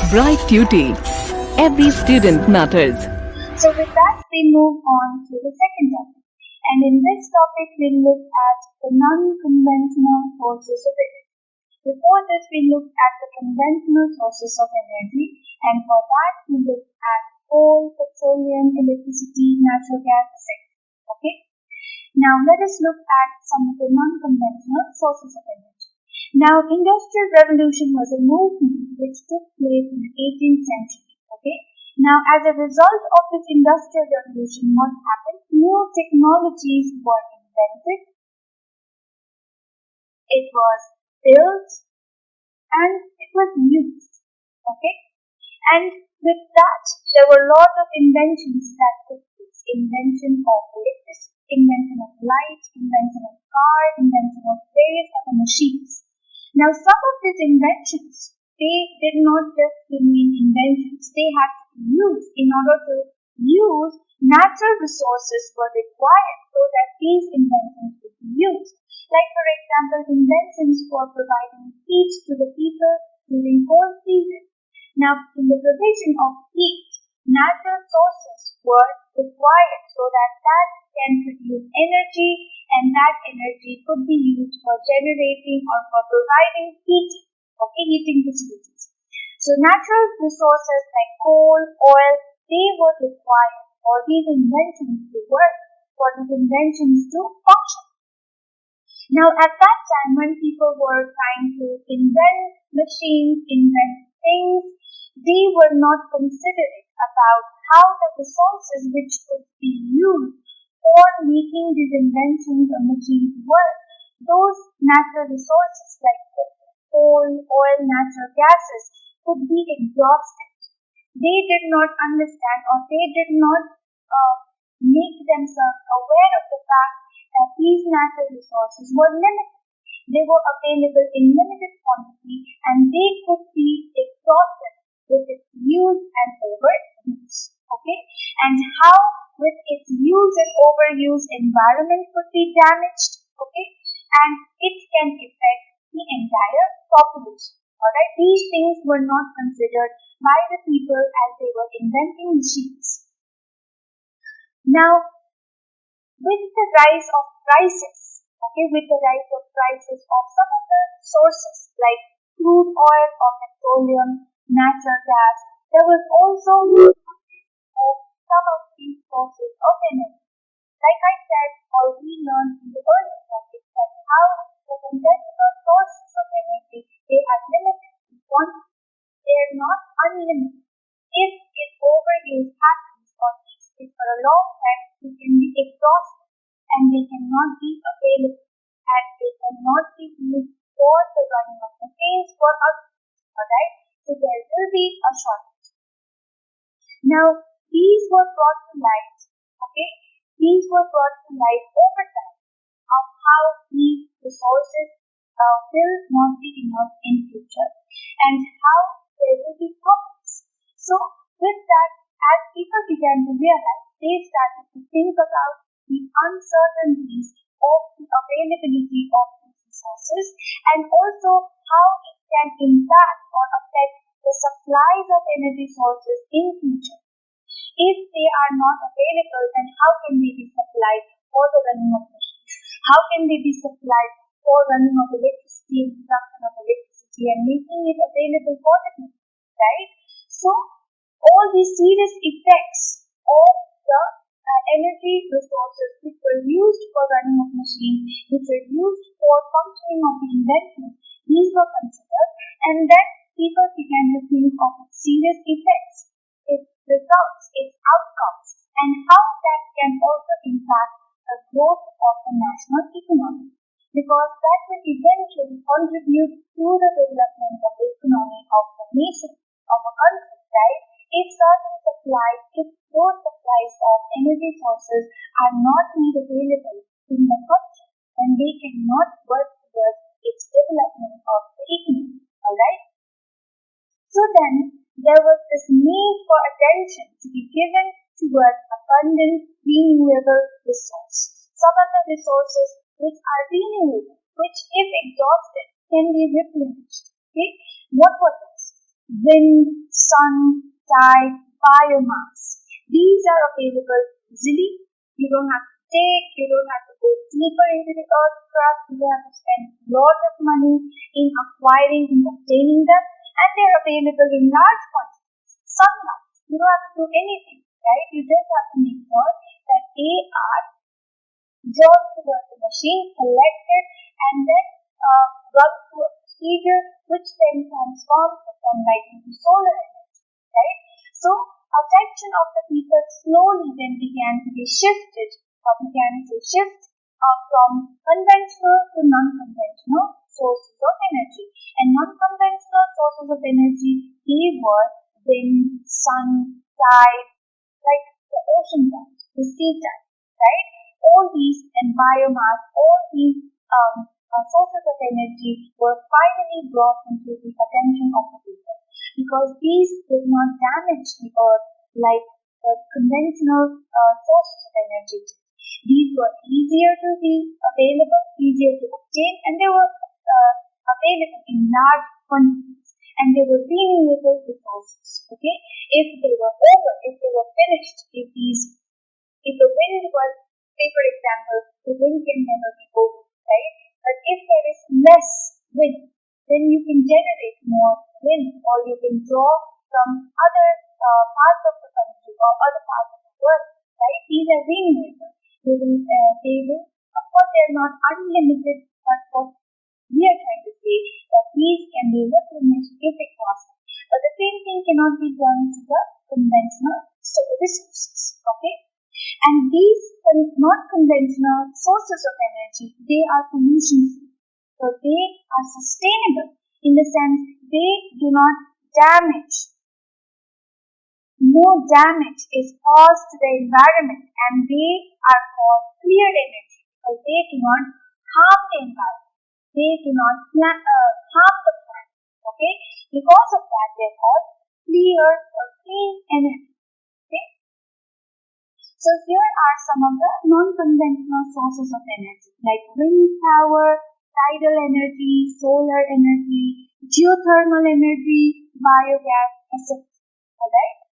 Bright Tuty. Every student matters. So with that, we move on to the second topic. And in this topic, we look at the non-conventional sources of energy. Before this, we looked at the conventional sources of energy. And for that, we looked at coal, petroleum, electricity, natural gas, etc. Okay? Now, let us look at some of the non-conventional sources of energy. Now, Industrial Revolution was a movement which took place in the 18th century. Okay. Now, as a result of this Industrial Revolution, what happened? New technologies were invented, it was built, and it was used. Okay. And with that, there were a lot of inventions that took place. Invention of electricity, invention of light, invention of car, invention of various other machines. Now, some of these inventions, they did not just remain inventions. They had to be used. In order to use, natural resources were required so that these inventions could be used. Like, for example, inventions for providing heat to the people during cold season. Now, in the provision of heat, natural sources were required so that can produce energy, and that energy could be used for generating or for providing heating, heating facilities. So natural resources like coal, oil, they were required for these inventions to work, for these inventions to function. Now at that time when people were trying to invent machines, invent things, they were not considering about how the resources which could be used for making these inventions or machines work. Those natural resources like coal, oil, natural gases could be exhausted. They did not understand or they did not make themselves aware of the fact that these natural resources were limited. They were available in limited quantity and they could be exhausted with its use and overuse. Okay? And how with its use and overuse, environment could be damaged, okay, and it can affect the entire population. Alright, these things were not considered by the people as they were inventing machines. Now, with the rise of prices, with the rise of prices of some of the sources like crude oil or petroleum, natural gas, there was also some of these sources of energy. Like I said, or we learned in the earlier topic, that how the conventional sources of energy, they are limited in quantity. They are not unlimited. If overuse happens or is for a long time, they can be exhausted and they cannot be available and they cannot be used for the running of machines for others. Alright? So there will be a shortage. Now, these were brought to light, These were brought to light over time of how these resources will not be enough in future and how there will be problems. So, with that, as people began to realize, they started to think about the uncertainties of the availability of these resources and also how it can impact or affect the supplies of energy sources in future. If they are not available, then how can they be supplied for the running of machines? How can they be supplied for running of electricity and production of electricity and making it available for the people, right? So, all these serious effects of the energy resources which were used for running of machines, which were used for functioning of the inventions, these were considered, and then people began to think of its serious effects, its results, its outcomes, and how that can also impact the growth of the national economy, because that will eventually contribute to the development of the economy of the nation, of a country, right? If certain supplies, if those supplies of energy sources are not made available in the country, then they cannot work towards its development of the economy, alright? So then, there was this need for attention to be given towards abundant renewable resources. Some of the resources which are renewable, which if exhausted can be replenished. Okay? What was this? wind, sun, tide, biomass. These are available easily. You don't have to you don't have to go deeper into the earth crust. You don't have to spend a lot of money in acquiring and obtaining them, and they're available in large quantities. Sunlight, you don't have to do anything, right? You just have to make sure that they are drawn towards the machine, collected, and then run through a procedure which then transforms the sunlight into solar energy, right? So attention of the people slowly then began to be shifted, from conventional to non-conventional sources of energy. And non-conventional sources of energy, they were wind, sun, tide, like the ocean tide, the sea tide, right? All these and biomass, all these sources of energy were finally brought into the attention of the people, because these did not damage the earth like the conventional sources of energy. These were easier to be available, easier to obtain, and they were available in large quantities, and they were renewable resources. Okay, if they were finished, if the wind was, say for example, the wind can never be over, right? But if there is less wind, then you can generate more wind, or you can draw from other parts of the country or other parts of the world, right? These are renewable. Of course, they are not unlimited, but what we are trying to say that these can be replenished if it possible. But the same thing cannot be done to the conventional resources. Okay? And these not conventional sources of energy, they are pollution free. So they are sustainable in the sense they do not damage. No damage is caused to the environment, and they are called clear energy because they do not harm the environment. They do not harm the planet. Okay? Because of that, they are called clear or clean energy. Okay? So here are some of the non-conventional sources of energy like wind power, tidal energy, solar energy, geothermal energy, biogas, etc. Alright?